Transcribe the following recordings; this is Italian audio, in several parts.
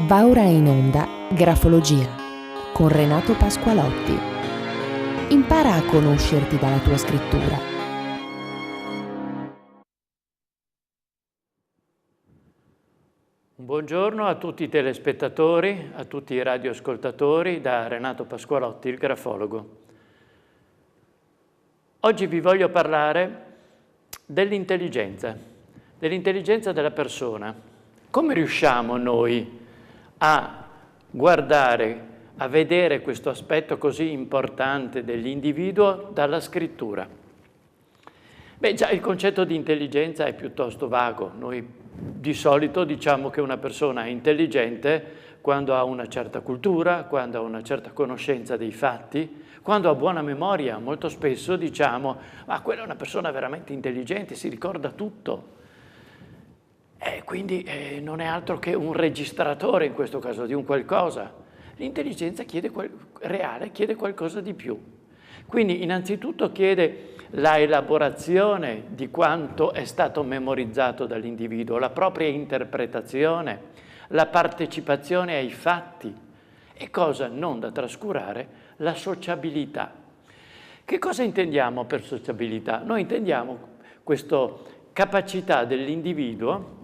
Va ora in onda Grafologia con Renato Pasqualotti. Impara a conoscerti dalla tua scrittura. Buongiorno a tutti i telespettatori, a tutti i radioascoltatori, da Renato Pasqualotti, il grafologo. Oggi vi voglio parlare dell'intelligenza della persona. Come riusciamo noi a guardare, a vedere questo aspetto così importante dell'individuo dalla scrittura? Beh, già il concetto di intelligenza è piuttosto vago. Noi di solito diciamo che una persona è intelligente quando ha una certa cultura, quando ha una certa conoscenza dei fatti, quando ha buona memoria. Molto spesso diciamo, ma quella è una persona veramente intelligente, si ricorda tutto. Quindi non è altro che un registratore, in questo caso, di un qualcosa. L'intelligenza reale chiede qualcosa di più. Quindi innanzitutto chiede la elaborazione di quanto è stato memorizzato dall'individuo, la propria interpretazione, la partecipazione ai fatti e, cosa non da trascurare, la sociabilità. Che cosa intendiamo per sociabilità? Noi intendiamo questa capacità dell'individuo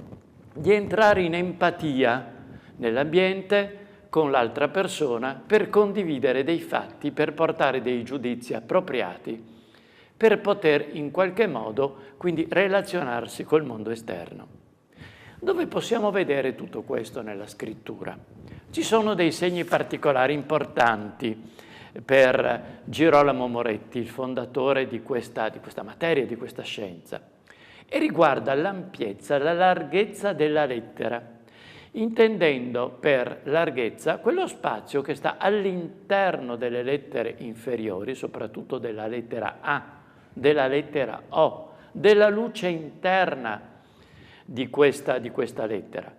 di entrare in empatia nell'ambiente con l'altra persona per condividere dei fatti, per portare dei giudizi appropriati, per poter in qualche modo quindi relazionarsi col mondo esterno. Dove possiamo vedere tutto questo nella scrittura? Ci sono dei segni particolari importanti per Girolamo Moretti, il fondatore di questa materia, di questa scienza, e riguarda l'ampiezza, la larghezza della lettera, intendendo per larghezza quello spazio che sta all'interno delle lettere inferiori, soprattutto della lettera A, della lettera O, della luce interna di questa lettera.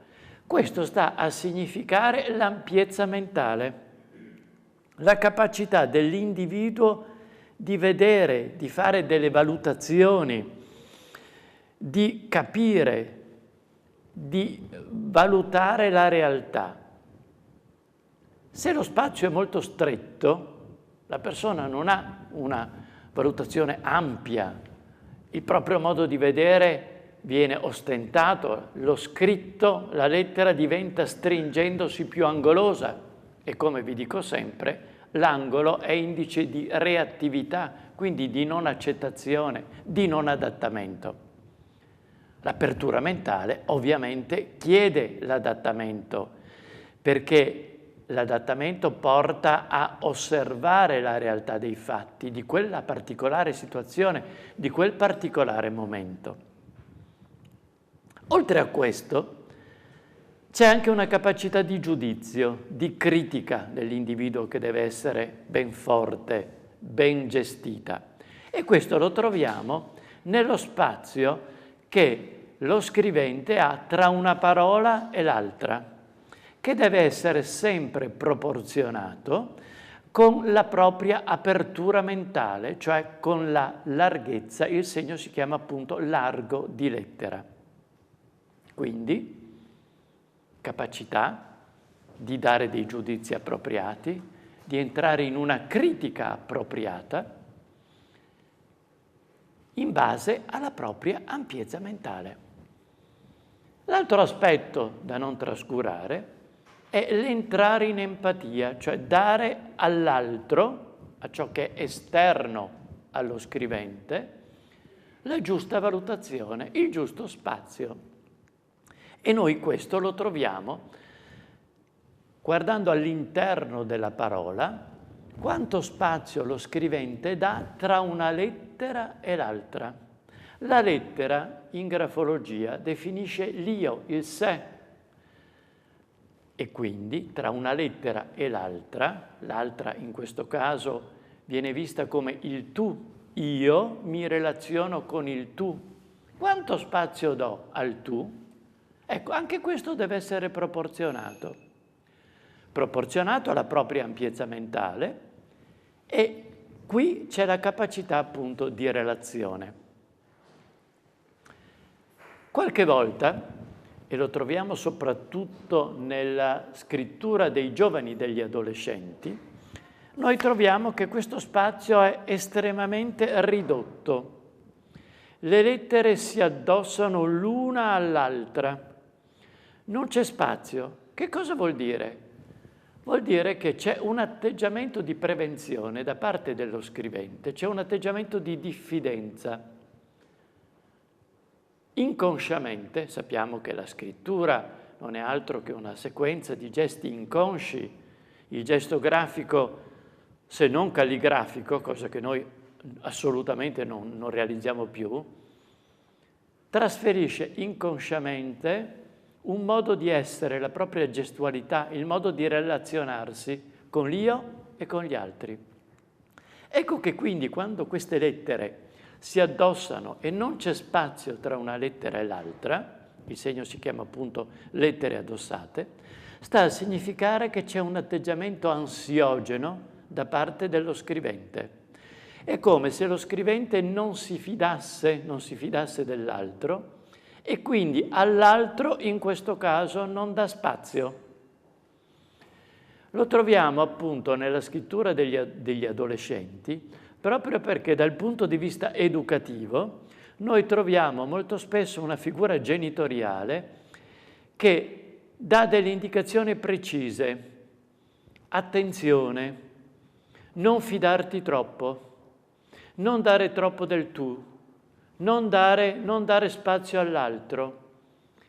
Questo sta a significare l'ampiezza mentale, la capacità dell'individuo di vedere, di fare delle valutazioni, di capire, di valutare la realtà. Se lo spazio è molto stretto, la persona non ha una valutazione ampia, il proprio modo di vedere viene ostentato, lo scritto, la lettera diventa stringendosi più angolosa e, come vi dico sempre, l'angolo è indice di reattività, quindi di non accettazione, di non adattamento. L'apertura mentale ovviamente chiede l'adattamento, perché l'adattamento porta a osservare la realtà dei fatti, di quella particolare situazione, di quel particolare momento. Oltre a questo, c'è anche una capacità di giudizio, di critica dell'individuo che deve essere ben forte, ben gestita. E questo lo troviamo nello spazio che lo scrivente ha tra una parola e l'altra, che deve essere sempre proporzionato con la propria apertura mentale, cioè con la larghezza. Il segno si chiama appunto largo di lettera. Quindi capacità di dare dei giudizi appropriati, di entrare in una critica appropriata in base alla propria ampiezza mentale. L'altro aspetto da non trascurare è l'entrare in empatia, cioè dare all'altro, a ciò che è esterno allo scrivente, la giusta valutazione, il giusto spazio. E noi questo lo troviamo guardando all'interno della parola, quanto spazio lo scrivente dà tra una lettera e l'altra. La lettera in grafologia definisce l'io, il sé, e quindi tra una lettera e l'altra in questo caso viene vista come il tu, io mi relaziono con il tu. Quanto spazio do al tu? Ecco, anche questo deve essere proporzionato alla propria ampiezza mentale, e qui c'è la capacità appunto di relazione. Qualche volta e lo troviamo soprattutto nella scrittura dei giovani e degli adolescenti, noi troviamo che questo spazio è estremamente ridotto. Le lettere si addossano l'una all'altra. Non c'è spazio. Che cosa vuol dire? Vuol dire che c'è un atteggiamento di prevenzione da parte dello scrivente, c'è un atteggiamento di diffidenza. Inconsciamente, sappiamo che la scrittura non è altro che una sequenza di gesti inconsci, il gesto grafico, se non calligrafico, cosa che noi assolutamente non realizziamo più, trasferisce inconsciamente un modo di essere, la propria gestualità, il modo di relazionarsi con l'io e con gli altri. Ecco che quindi quando queste lettere si addossano e non c'è spazio tra una lettera e l'altra, il segno si chiama appunto lettere addossate, sta a significare che c'è un atteggiamento ansiogeno da parte dello scrivente. È come se lo scrivente non si fidasse dell'altro e quindi all'altro in questo caso non dà spazio. Lo troviamo appunto nella scrittura degli adolescenti, proprio perché dal punto di vista educativo noi troviamo molto spesso una figura genitoriale che dà delle indicazioni precise. Attenzione, non fidarti troppo, non dare troppo del tu, non dare spazio all'altro,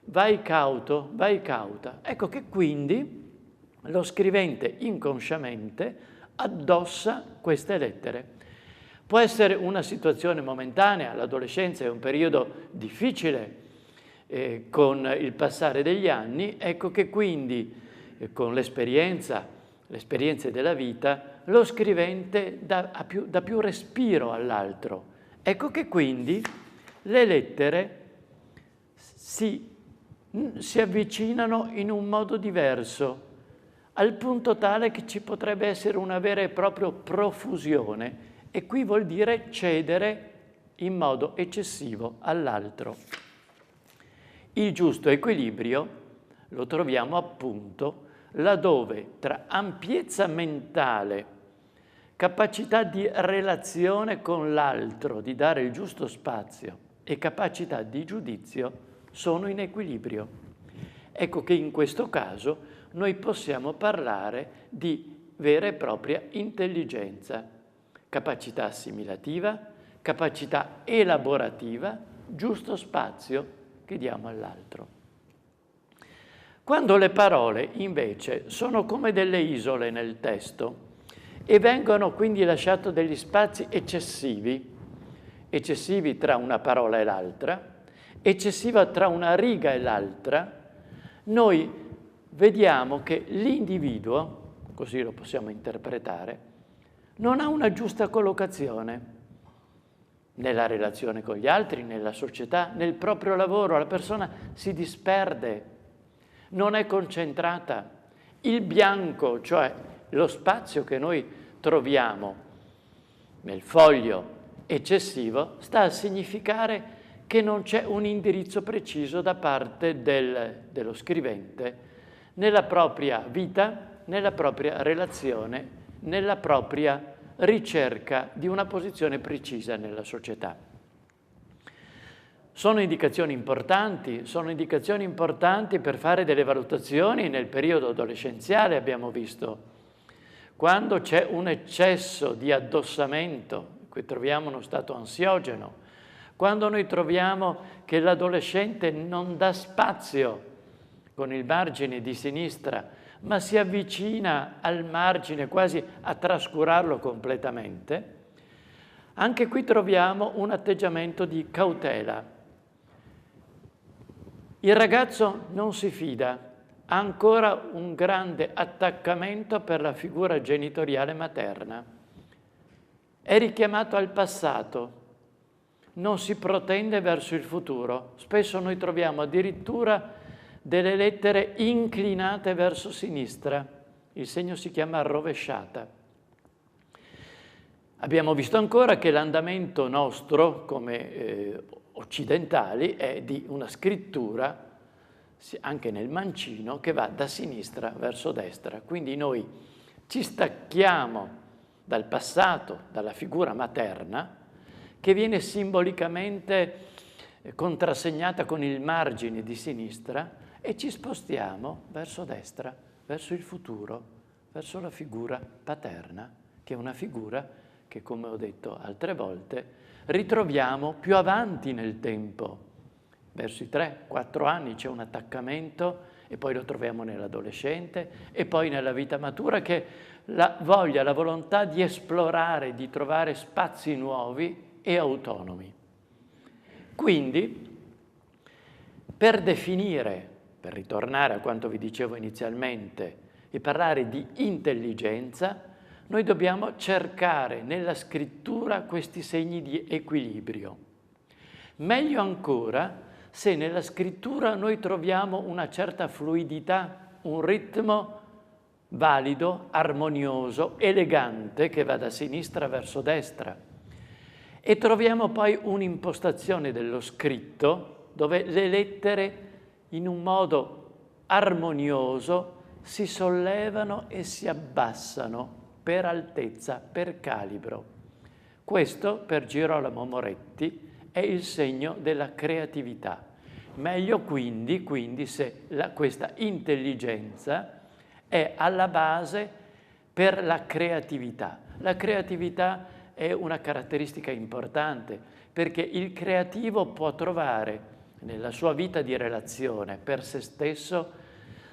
vai cauto, vai cauta. Ecco che quindi lo scrivente inconsciamente addossa queste lettere. Può essere una situazione momentanea, l'adolescenza è un periodo difficile con il passare degli anni, ecco che quindi con le esperienze della vita, lo scrivente dà più respiro all'altro. Ecco che quindi le lettere si avvicinano in un modo diverso, al punto tale che ci potrebbe essere una vera e propria profusione, e qui vuol dire cedere in modo eccessivo all'altro. Il giusto equilibrio lo troviamo appunto laddove tra ampiezza mentale, capacità di relazione con l'altro, di dare il giusto spazio, e capacità di giudizio sono in equilibrio. Ecco che in questo caso noi possiamo parlare di vera e propria intelligenza, capacità assimilativa, capacità elaborativa, giusto spazio che diamo all'altro. Quando le parole invece sono come delle isole nel testo e vengono quindi lasciati degli spazi eccessivi tra una parola e l'altra, eccessiva tra una riga e l'altra, noi vediamo che l'individuo, così lo possiamo interpretare, non ha una giusta collocazione nella relazione con gli altri, nella società, nel proprio lavoro. La persona si disperde, non è concentrata. Il bianco, cioè lo spazio che noi troviamo nel foglio eccessivo, sta a significare che non c'è un indirizzo preciso da parte dello scrivente nella propria vita, nella propria relazione, nella propria ricerca di una posizione precisa nella società. Sono indicazioni importanti per fare delle valutazioni nel periodo adolescenziale, abbiamo visto. Quando c'è un eccesso di addossamento, qui troviamo uno stato ansiogeno, quando noi troviamo che l'adolescente non dà spazio con il margine di sinistra, ma si avvicina al margine quasi a trascurarlo completamente, anche qui troviamo un atteggiamento di cautela. Il ragazzo non si fida, ha ancora un grande attaccamento per la figura genitoriale materna, è richiamato al passato, non si protende verso il futuro. Spesso noi troviamo addirittura delle lettere inclinate verso sinistra, il segno si chiama rovesciata. Abbiamo visto ancora che l'andamento nostro, come occidentali, è di una scrittura anche nel mancino, che va da sinistra verso destra. Quindi noi ci stacchiamo dal passato, dalla figura materna, che viene simbolicamente contrassegnata con il margine di sinistra, e ci spostiamo verso destra, verso il futuro, verso la figura paterna, che è una figura che, come ho detto altre volte, ritroviamo più avanti nel tempo. Verso i 3-4 anni c'è un attaccamento, e poi lo troviamo nell'adolescente, e poi nella vita matura, che la volontà di esplorare, di trovare spazi nuovi e autonomi. Quindi, per definire, per ritornare a quanto vi dicevo inizialmente e parlare di intelligenza, noi dobbiamo cercare nella scrittura questi segni di equilibrio. Meglio ancora se nella scrittura noi troviamo una certa fluidità, un ritmo valido, armonioso, elegante, che va da sinistra verso destra. E troviamo poi un'impostazione dello scritto dove le lettere in un modo armonioso si sollevano e si abbassano per altezza, per calibro. Questo, per Girolamo Moretti, è il segno della creatività. Meglio quindi se questa intelligenza è alla base per la creatività. La creatività è una caratteristica importante, perché il creativo può trovare nella sua vita di relazione per se stesso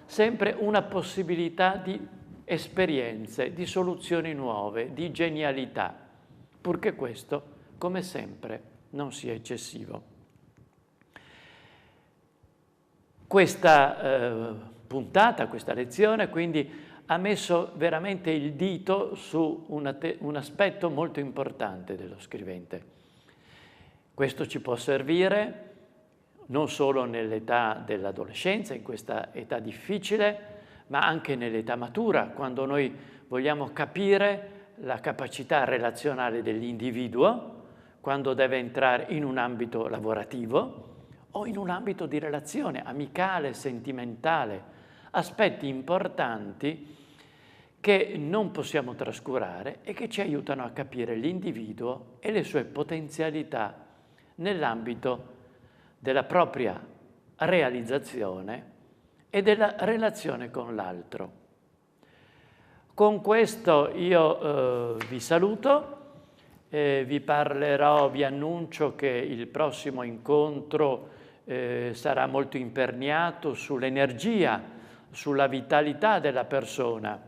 sempre una possibilità di esperienze, di soluzioni nuove, di genialità, purché questo, come sempre, non sia eccessivo. Questa puntata, questa lezione, quindi, ha messo veramente il dito su un aspetto molto importante dello scrivente. Questo ci può servire non solo nell'età dell'adolescenza, in questa età difficile, ma anche nell'età matura, quando noi vogliamo capire la capacità relazionale dell'individuo, quando deve entrare in un ambito lavorativo o in un ambito di relazione amicale, sentimentale, aspetti importanti che non possiamo trascurare e che ci aiutano a capire l'individuo e le sue potenzialità nell'ambito della propria realizzazione e della relazione con l'altro. Con questo io vi saluto, vi annuncio che il prossimo incontro sarà molto imperniato sull'energia, sulla vitalità della persona.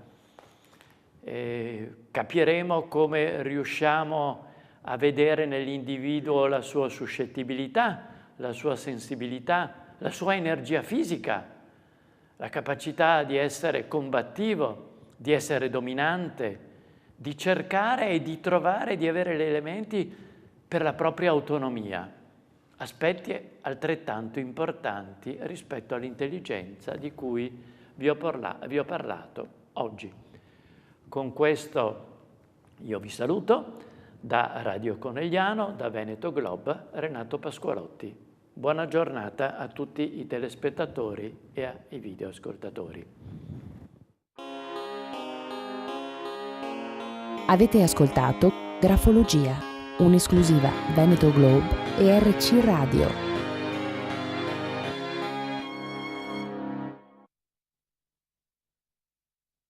Capiremo come riusciamo a vedere nell'individuo la sua suscettibilità, la sua sensibilità, la sua energia fisica, la capacità di essere combattivo, di essere dominante, di cercare e di trovare, di avere gli elementi per la propria autonomia. Aspetti altrettanto importanti rispetto all'intelligenza di cui vi ho parlato oggi. Con questo io vi saluto. Da Radio Conegliano, da Veneto Globe, Renato Pasqualotti. Buona giornata a tutti i telespettatori e ai videoascoltatori. Avete ascoltato Grafologia, un'esclusiva Veneto Globe e RC Radio.